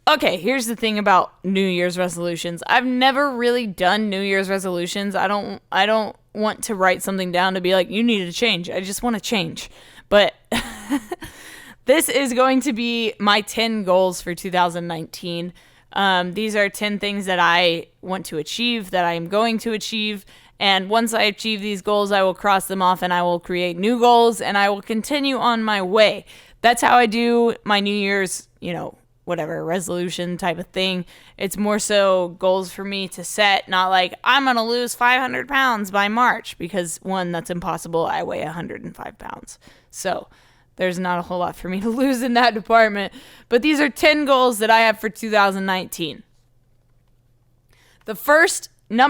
Okay, here's the thing about New Year's resolutions. I've never really done New Year's resolutions. I don't want to write something down to be like, you need to change. I just want to change. But this is going to be my 10 goals for 2019. These are 10 things that I want to achieve, that I am going to achieve. And once I achieve these goals, I will cross them off and I will create new goals and I will continue on my way. That's how I do my New Year's, whatever, resolution type of thing. It's more so goals for me to set, not like I'm going to lose 500 pounds by March because, one, that's impossible. I weigh 105 pounds. So there's not a whole lot for me to lose in that department. But these are 10 goals that I have for 2019. The first, my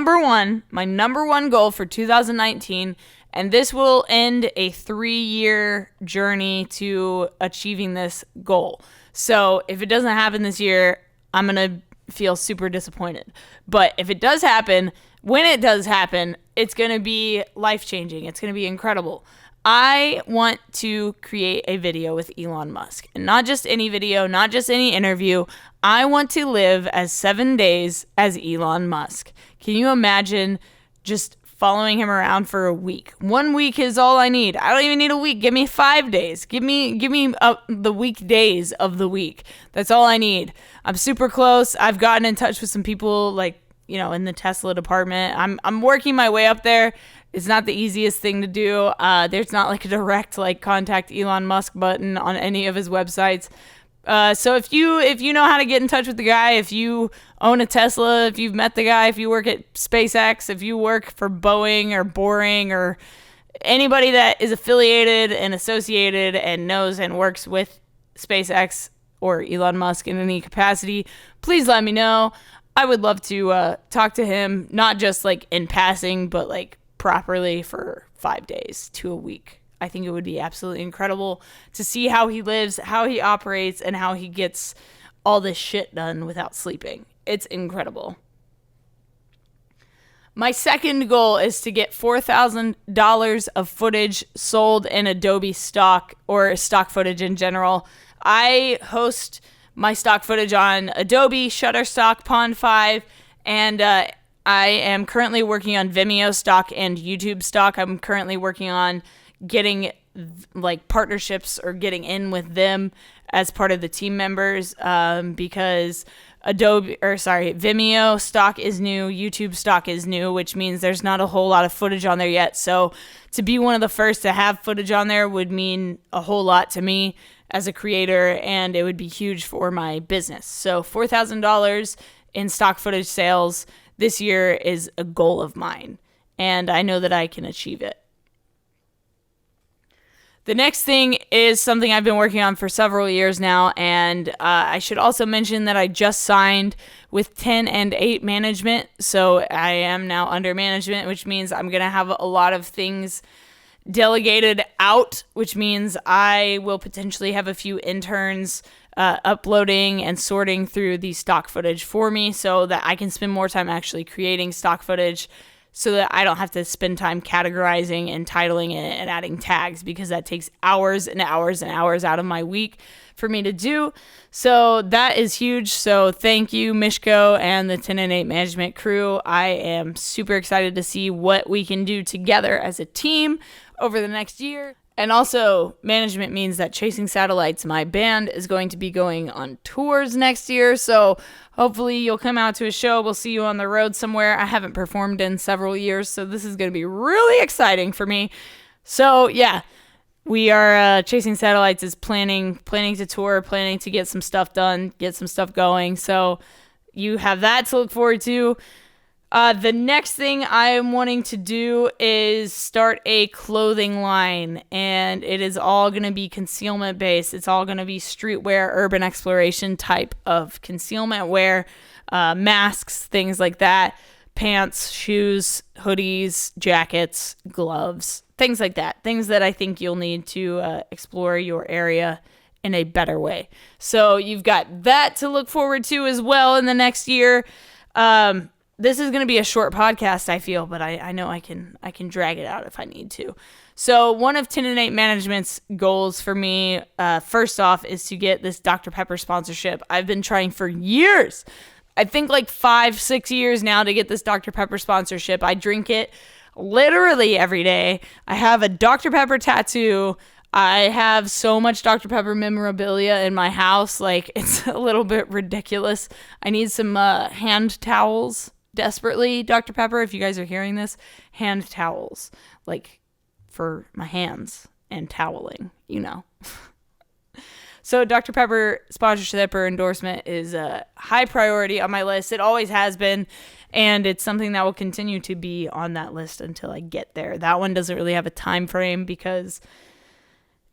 number one goal for 2019, and this will end a 3-year journey to achieving this goal. So if it doesn't happen this year, I'm going to feel super disappointed. But if it does happen, when it does happen, it's going to be life-changing. It's going to be incredible. I want to create a video with Elon Musk. And not just any video, not just any interview. I want to live as 7 days as Elon Musk. Can you imagine just following him around for a week? 1 week is all I need. I don't even need a week. Give me 5 days. Give me the weekdays of the week. That's all I need. I'm super close. I've gotten in touch with some people in the Tesla department. I'm working my way up there. It's not the easiest thing to do. There's not like a direct contact Elon Musk button on any of his websites. So if you know how to get in touch with the guy, if you own a Tesla, if you've met the guy, if you work at SpaceX, if you work for Boeing or Boring or anybody that is affiliated and associated and knows and works with SpaceX or Elon Musk in any capacity, please let me know. I would love to talk to him, not just in passing, but properly for 5 days to a week. I think it would be absolutely incredible to see how he lives, how he operates, and how he gets all this shit done without sleeping. It's incredible. My second goal is to get $4,000 of footage sold in Adobe stock or stock footage in general. I host my stock footage on Adobe, Shutterstock, Pond 5, and I am currently working on Vimeo stock and YouTube stock. I'm currently working on getting partnerships or getting in with them as part of the team members because Vimeo stock is new, YouTube stock is new, which means there's not a whole lot of footage on there yet. So to be one of the first to have footage on there would mean a whole lot to me as a creator, and it would be huge for my business. So $4,000 in stock footage sales this year is a goal of mine, and I know that I can achieve it. The next thing is something I've been working on for several years now, and I should also mention that I just signed with 10 and 8 management, so I am now under management, which means I'm going to have a lot of things delegated out, which means I will potentially have a few interns uploading and sorting through the stock footage for me so that I can spend more time actually creating stock footage, so that I don't have to spend time categorizing and titling it and adding tags, because that takes hours and hours and hours out of my week for me to do. So that is huge. So thank you, Mishko and the 10 and 8 management crew. I am super excited to see what we can do together as a team over the next year. And also, management means that Chasing Satellites, my band, is going to be going on tours next year. So hopefully you'll come out to a show. We'll see you on the road somewhere. I haven't performed in several years, so this is going to be really exciting for me. So yeah, we are Chasing Satellites is planning to tour, planning to get some stuff done, get some stuff going. So you have that to look forward to. The next thing I am wanting to do is start a clothing line, and it is all going to be concealment based. It's all going to be streetwear, urban exploration type of concealment wear, masks, things like that, pants, shoes, hoodies, jackets, gloves, things like that. Things that I think you'll need to explore your area in a better way. So you've got that to look forward to as well in the next year. this is going to be a short podcast, I feel, but I know I can drag it out if I need to. So one of Tin and 8 Management's goals for me, first off, is to get this Dr. Pepper sponsorship. I've been trying for years. I think like 5-6 years now to get this Dr. Pepper sponsorship. I drink it literally every day. I have a Dr. Pepper tattoo. I have so much Dr. Pepper memorabilia in my house. Like, it's a little bit ridiculous. I need some hand towels desperately. Dr. Pepper, if you guys are hearing this, hand towels. Like, for my hands and toweling, you know. So Dr. Pepper sponsorship or endorsement is a high priority on my list. It always has been, and it's something that will continue to be on that list until I get there. That one doesn't really have a time frame because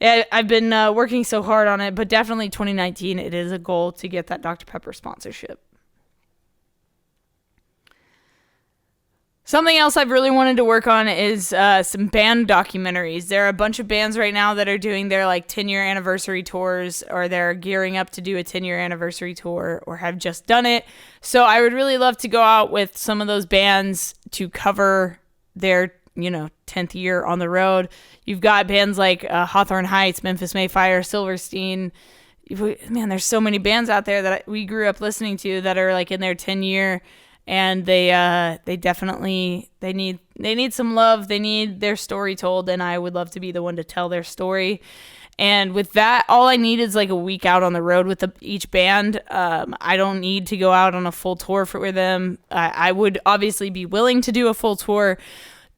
I've been working so hard on it, but definitely 2019, it is a goal to get that Dr. Pepper sponsorship. Something else I've really wanted to work on is some band documentaries. There are a bunch of bands right now that are doing their like 10-year anniversary tours, or they're gearing up to do a 10-year anniversary tour, or have just done it. So I would really love to go out with some of those bands to cover their 10th year on the road. You've got bands like Hawthorne Heights, Memphis Mayfire, Silverstein. Man, there's so many bands out there that we grew up listening to that are like in their 10 year, and they definitely need some love. They need their story told, and I would love to be the one to tell their story. And with that, all I need is like a week out on the road with each band. I don't need to go out on a full tour with them. I would obviously be willing to do a full tour,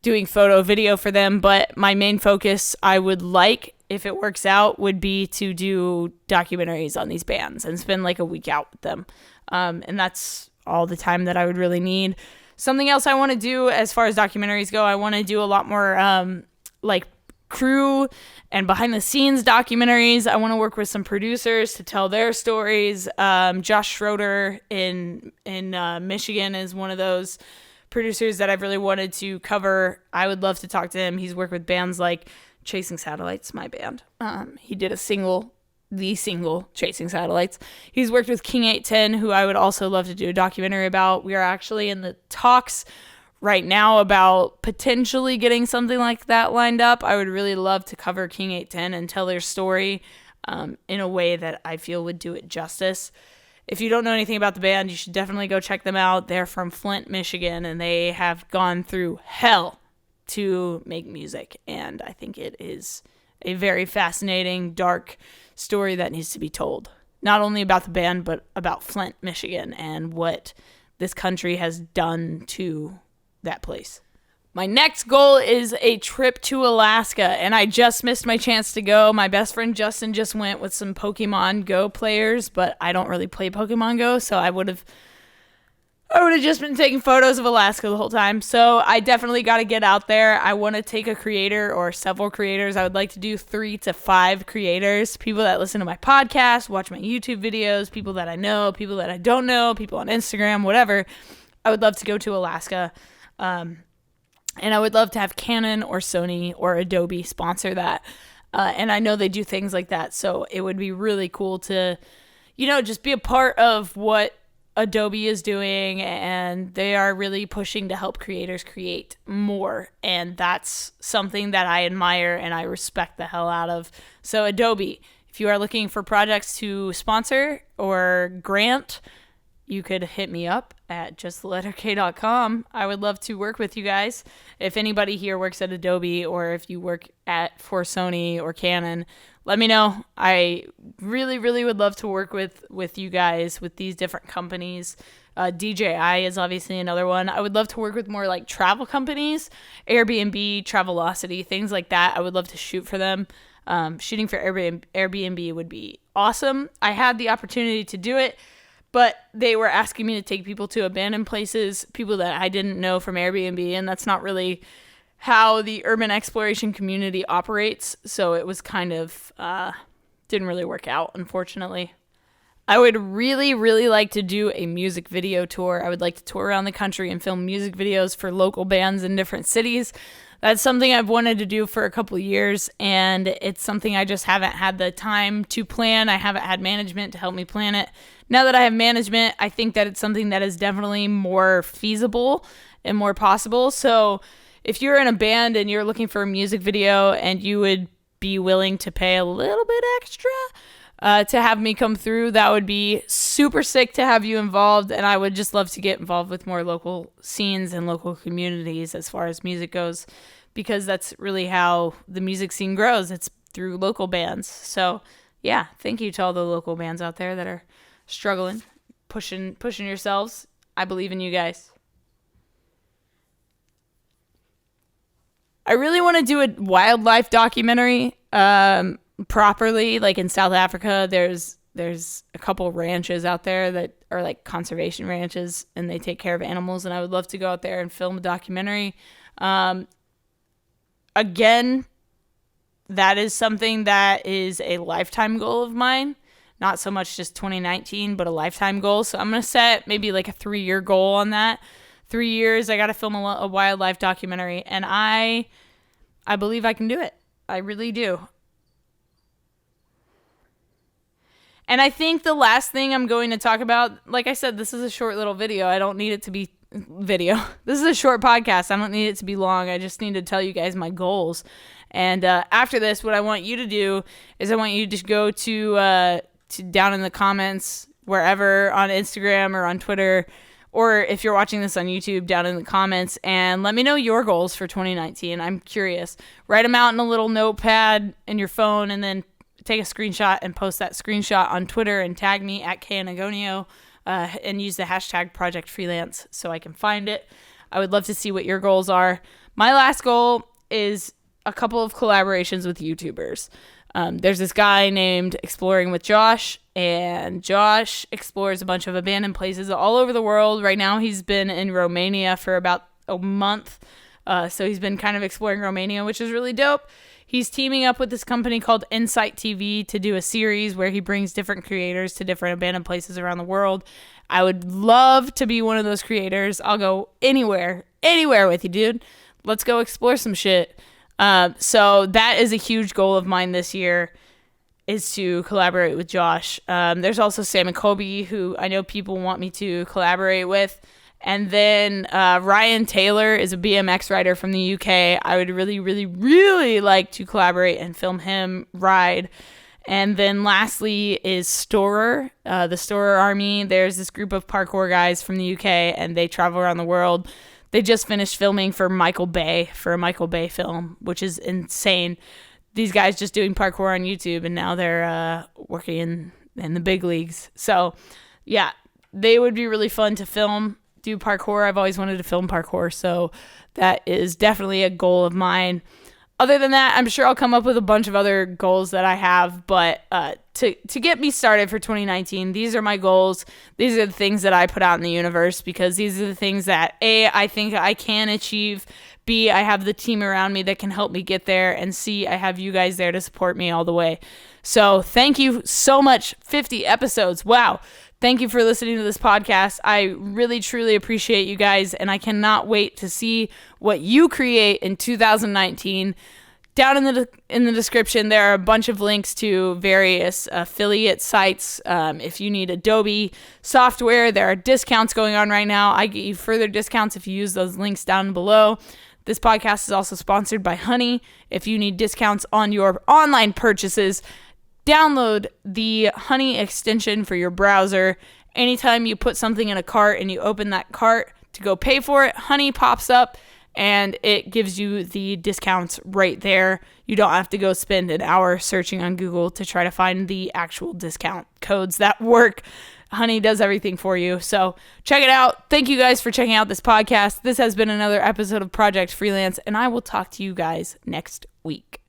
doing photo, video for them, but my main focus, I would like, if it works out, would be to do documentaries on these bands and spend like a week out with them. And that's all the time that I would really need. Something else I want to do as far as documentaries go, I want to do a lot more like crew and behind the scenes documentaries. I want to work with some producers to tell their stories. Josh Schroeder in Michigan is one of those producers that I've really wanted to cover. I would love to talk to him. He's worked with bands like Chasing Satellites, my band. He did the single Chasing Satellites. He's worked with King 810, who I would also love to do a documentary about. We are actually in the talks right now about potentially getting something like that lined up. I would really love to cover King 810 and tell their story in a way that I feel would do it justice. If you don't know anything about the band, you should definitely go check them out. They're from Flint, Michigan, and they have gone through hell to make music. And I think it is a very fascinating, dark story that needs to be told. Not only about the band, but about Flint, Michigan, and what this country has done to that place. My next goal is a trip to Alaska, and I just missed my chance to go. My best friend Justin just went with some Pokemon Go players, but I don't really play Pokemon Go, so I would have just been taking photos of Alaska the whole time. So I definitely got to get out there. I want to take a creator or several creators. I would like to do 3 to 5 creators, people that listen to my podcast, watch my YouTube videos, people that I know, people that I don't know, people on Instagram, whatever. I would love to go to Alaska. And I would love to have Canon or Sony or Adobe sponsor that. And I know they do things like that. So it would be really cool to, just be a part of what Adobe is doing. And they are really pushing to help creators create more. And that's something that I admire and I respect the hell out of. So Adobe, if you are looking for projects to sponsor or grant, you could hit me up at justtheletterk.com. I would love to work with you guys. If anybody here works at Adobe or if you work for Sony or Canon, let me know. I really, really would love to work with you guys, with these different companies. DJI is obviously another one. I would love to work with more like travel companies, Airbnb, Travelocity, things like that. I would love to shoot for them. Shooting for Airbnb would be awesome. I had the opportunity to do it, but they were asking me to take people to abandoned places, people that I didn't know from Airbnb, and that's not really how the urban exploration community operates. So it was kind of, didn't really work out, unfortunately. I would really, really like to do a music video tour. I would like to tour around the country and film music videos for local bands in different cities. That's something I've wanted to do for a couple of years, and it's something I just haven't had the time to plan. I haven't had management to help me plan it. now that I have management, I think that it's something that is definitely more feasible and more possible. So if you're in a band and you're looking for a music video and you would be willing to pay a little bit extra to have me come through, that would be super sick to have you involved. And I would just love to get involved with more local scenes and local communities as far as music goes, because that's really how the music scene grows. It's through local bands. So yeah, thank you to all the local bands out there that are struggling, pushing yourselves. I believe in you guys. I really want to do a wildlife documentary properly. Like in South Africa, there's a couple ranches out there that are like conservation ranches, and they take care of animals, and I would love to go out there and film a documentary. Again, that is something that is a lifetime goal of mine. Not so much just 2019, but a lifetime goal. So I'm going to set maybe like a 3-year goal on that. 3 years, I got to film a wildlife documentary, and I believe I can do it. I really do. And I think the last thing I'm going to talk about, like I said, this is a short little video. I don't need it to be video. This is a short podcast. I don't need it to be long. I just need to tell you guys my goals. And after this, what I want you to do is I want you to go to down in the comments, wherever, on Instagram or on Twitter, or if you're watching this on YouTube, down in the comments, and let me know your goals for 2019. I'm curious. Write them out in a little notepad in your phone, and then take a screenshot and post that screenshot on Twitter and tag me at @Kanagonio and use the hashtag Project Freelance so I can find it. I would love to see what your goals are. My last goal is a couple of collaborations with YouTubers. There's this guy named Exploring with Josh, and Josh explores a bunch of abandoned places all over the world. Right now he's been in Romania for about a month, so he's been kind of exploring Romania, which is really dope. He's teaming up with this company called Insight TV to do a series where he brings different creators to different abandoned places around the world. I would love to be one of those creators. I'll go anywhere with you, dude. Let's go explore some shit. So that is a huge goal of mine this year, is to collaborate with Josh. There's also Sam and Colby, who I know people want me to collaborate with. And then Ryan Taylor is a BMX rider from the UK. I would really, really, really like to collaborate and film him ride. And then lastly is Storror, the Storror Army. There's this group of parkour guys from the UK, and they travel around the world. They just finished filming for Michael Bay, for a Michael Bay film, which is insane. These guys just doing parkour on YouTube, and now they're working in the big leagues. So, yeah, they would be really fun to film, do parkour. I've always wanted to film parkour, so that is definitely a goal of mine. Other than that, I'm sure I'll come up with a bunch of other goals that I have, but to get me started for 2019, these are my goals. These are the things that I put out in the universe, because these are the things that, A, I think I can achieve, B, I have the team around me that can help me get there, and C, I have you guys there to support me all the way. So thank you so much. 50 episodes. Wow. Thank you for listening to this podcast. I really, truly appreciate you guys, and I cannot wait to see what you create in 2019. Down in the description, there are a bunch of links to various affiliate sites. If you need Adobe software, there are discounts going on right now. I get you further discounts if you use those links down below. This podcast is also sponsored by Honey. If you need discounts on your online purchases, download the Honey extension for your browser. Anytime you put something in a cart and you open that cart to go pay for it, Honey pops up and it gives you the discounts right there. You don't have to go spend an hour searching on Google to try to find the actual discount codes that work. Honey does everything for you. So check it out. Thank you guys for checking out this podcast. This has been another episode of Project Freelance, and I will talk to you guys next week.